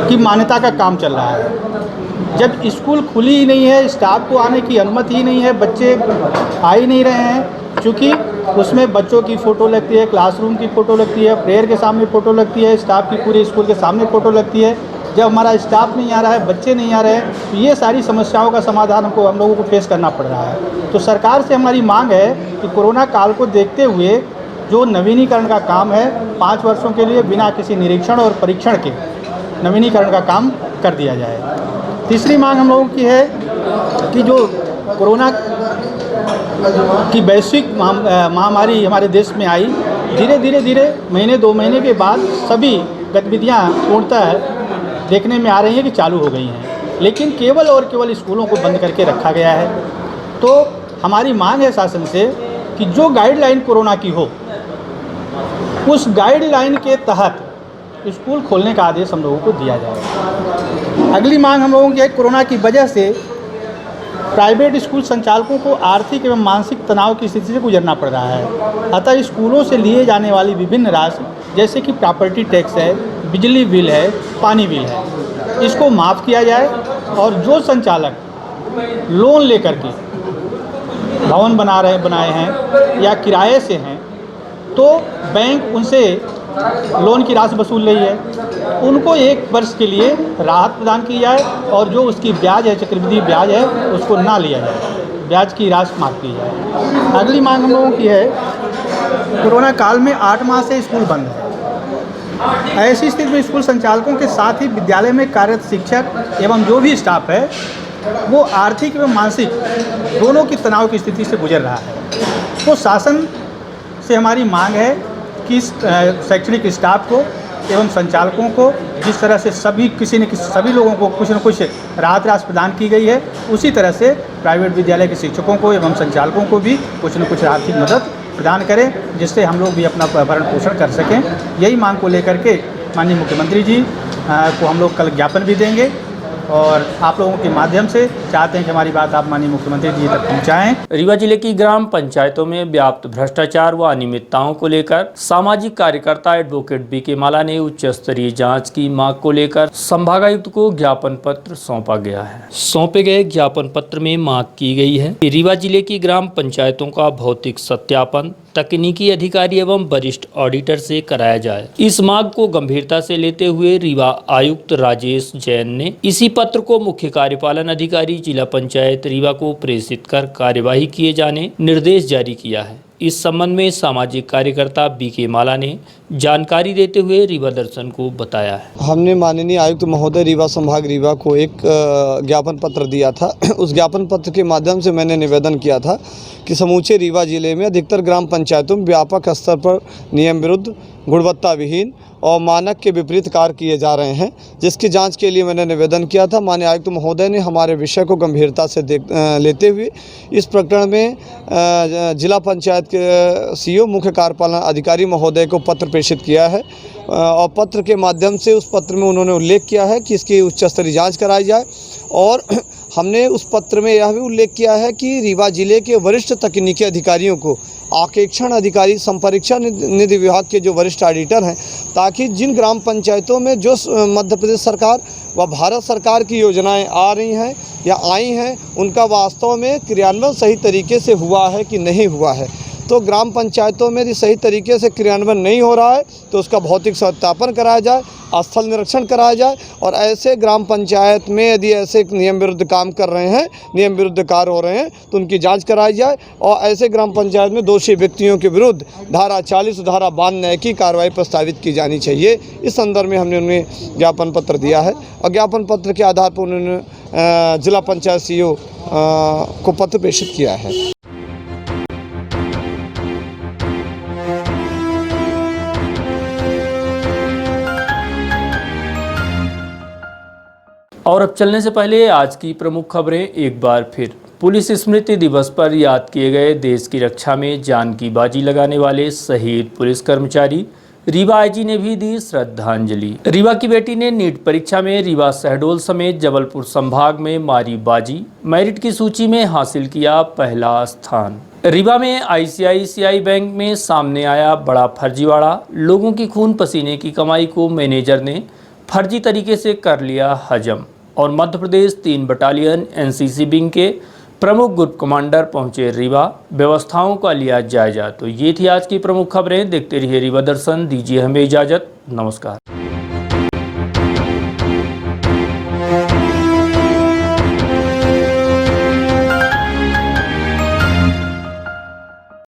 की मान्यता का काम चल रहा है। जब स्कूल खुली ही नहीं है, स्टाफ को आने की अनुमति ही नहीं है, बच्चे आ ही नहीं रहे हैं, क्योंकि उसमें बच्चों की फ़ोटो लगती है, क्लासरूम की फ़ोटो लगती है, प्रेयर के सामने फ़ोटो लगती है, स्टाफ की पूरे स्कूल के सामने फ़ोटो लगती है। जब हमारा स्टाफ नहीं आ रहा है, बच्चे नहीं आ रहे हैं, तो ये सारी समस्याओं का समाधान हम लोगों को फेस करना पड़ रहा है। तो सरकार से हमारी मांग है कि कोरोना काल को देखते हुए जो नवीनीकरण का काम है 5 वर्षों के लिए बिना किसी निरीक्षण और परीक्षण के नवीनीकरण का काम कर दिया जाए। तीसरी मांग हम लोगों की है कि जो कोरोना की वैश्विक महामारी हमारे देश में आई, धीरे महीने 2 महीने के बाद सभी गतिविधियाँ पूर्णतः देखने में आ रही हैं कि चालू हो गई हैं, लेकिन केवल और केवल स्कूलों को बंद करके रखा गया है। तो हमारी मांग है शासन से कि जो गाइडलाइन कोरोना की हो, उस गाइडलाइन के तहत स्कूल खोलने का आदेश हम लोगों को दिया जाए। अगली मांग हम लोगों की है, कोरोना की वजह से प्राइवेट स्कूल संचालकों को आर्थिक एवं मानसिक तनाव की स्थिति से गुजरना पड़ रहा है। अतः स्कूलों से लिए जाने वाली विभिन्न राशि जैसे कि प्रॉपर्टी टैक्स है, बिजली बिल है, पानी बिल है, इसको माफ़ किया जाए और जो संचालक लोन लेकर के भवन बनाए हैं या किराए से हैं, तो बैंक उनसे लोन की राशि वसूल रही है, उनको 1 वर्ष के लिए राहत प्रदान की जाए और जो उसकी ब्याज है, चक्रवृद्धि ब्याज है, उसको ना लिया जाए, ब्याज की राशि माफ़ की जाए। अगली मांग हम लोगों की है, कोरोना काल में 8 माह से स्कूल बंद है। ऐसी स्थिति में स्कूल संचालकों के साथ ही विद्यालय में कार्यरत शिक्षक एवं जो भी स्टाफ है वो आर्थिक एवं मानसिक दोनों की तनाव की स्थिति से गुजर रहा है। तो शासन से हमारी मांग है कि शैक्षणिक स्टाफ को एवं संचालकों को जिस तरह से सभी लोगों को कुछ न कुछ राहत राशि प्रदान की गई है, उसी तरह से प्राइवेट विद्यालय के शिक्षकों को एवं संचालकों को भी कुछ न कुछ आर्थिक मदद प्रदान करें, जिससे हम लोग भी अपना भरण पोषण कर सकें। यही मांग को लेकर के माननीय मुख्यमंत्री जी को हम लोग कल ज्ञापन भी देंगे और आप लोगों के माध्यम से चाहते हैं कि हमारी बात आप माननीय मुख्यमंत्री जी तक पहुंचाएं। रीवा जिले की ग्राम पंचायतों में व्याप्त भ्रष्टाचार व अनियमितताओं को लेकर सामाजिक कार्यकर्ता एडवोकेट बीके माला ने उच्च स्तरीय जांच की मांग को लेकर संभागायुक्त को ज्ञापन पत्र सौंपा गया है। सौंपे गए ज्ञापन पत्र में मांग की गई है कि रीवा जिले की ग्राम पंचायतों का भौतिक सत्यापन तकनीकी अधिकारी एवं वरिष्ठ ऑडिटर से कराया जाए। इस मांग को गंभीरता से लेते हुए रीवा आयुक्त राजेश जैन ने इसी पत्र को मुख्य कार्यपालन अधिकारी जिला पंचायत रीवा को प्रेषित कर कार्यवाही किए जाने निर्देश जारी किया है। इस संबंध में सामाजिक कार्यकर्ता बीके माला ने जानकारी देते हुए रीवा दर्शन को बताया है। हमने माननीय आयुक्त महोदय रीवा संभाग रीवा को एक ज्ञापन पत्र दिया था। उस ज्ञापन पत्र के माध्यम से मैंने निवेदन किया था कि समूचे रीवा जिले में अधिकतर ग्राम पंचायतों में व्यापक स्तर पर नियम विरुद्ध, गुणवत्ता विहीन और मानक के विपरीत कार्य किए जा रहे हैं, जिसकी जांच के लिए मैंने निवेदन किया था। माननीय आयुक्त महोदय ने हमारे विषय को गंभीरता से लेते हुए इस प्रकरण में जिला पंचायत के सीईओ मुख्य कार्यपालन अधिकारी महोदय को पत्र प्रेषित किया है और पत्र के माध्यम से उस पत्र में उन्होंने उल्लेख किया है कि इसकी उच्च स्तरीय जाँच कराई जाए। और हमने उस पत्र में यह भी उल्लेख किया है कि रीवा जिले के वरिष्ठ तकनीकी अधिकारियों को आकेक्षण अधिकारी, संपरीक्षा निधि विभाग के जो वरिष्ठ ऑडिटर हैं, ताकि जिन ग्राम पंचायतों में जो मध्य प्रदेश सरकार व भारत सरकार की योजनाएं आ रही हैं या आई हैं, उनका वास्तव में क्रियान्वयन सही तरीके से हुआ है कि नहीं हुआ है। तो ग्राम पंचायतों में यदि सही तरीके से क्रियान्वयन नहीं हो रहा है तो उसका भौतिक सत्यापन कराया जाए, स्थल निरीक्षण कराया जाए और ऐसे ग्राम पंचायत में यदि ऐसे नियम विरुद्ध काम कर रहे हैं, नियम विरुद्ध कार्य हो रहे हैं, तो उनकी जांच कराई जाए और ऐसे ग्राम पंचायत में दोषी व्यक्तियों के विरुद्ध धारा 40 धारा 92 की कार्रवाई प्रस्तावित की जानी चाहिए। इस संदर्भ में हमने उन्हें ज्ञापन पत्र दिया है और ज्ञापन पत्र के आधार पर उन्होंने जिला पंचायत सीईओ को पत्र प्रेषित किया है। और अब चलने से पहले आज की प्रमुख खबरें एक बार फिर। पुलिस स्मृति दिवस पर याद किए गए देश की रक्षा में जान की बाजी लगाने वाले शहीद पुलिस कर्मचारी रीवा आईजी ने भी दी श्रद्धांजलि। रीवा की बेटी ने नीट परीक्षा में रीवा शहडोल समेत जबलपुर संभाग में मारी बाजी, मेरिट की सूची में हासिल किया पहला स्थान। रीवा में आईसीआईसीआई बैंक में सामने आया बड़ा फर्जीवाड़ा, लोगों की खून पसीने की कमाई को मैनेजर ने फर्जी तरीके से कर लिया हजम। और Madhya Pradesh 3 battalion NCC wing के प्रमुख ग्रुप कमांडर पहुंचे रीवा, व्यवस्थाओं का लिया जायजा। तो ये थी आज की प्रमुख खबरें। देखते रहिए रीवा दर्शन, दीजिए हमें इजाज़त। नमस्कार।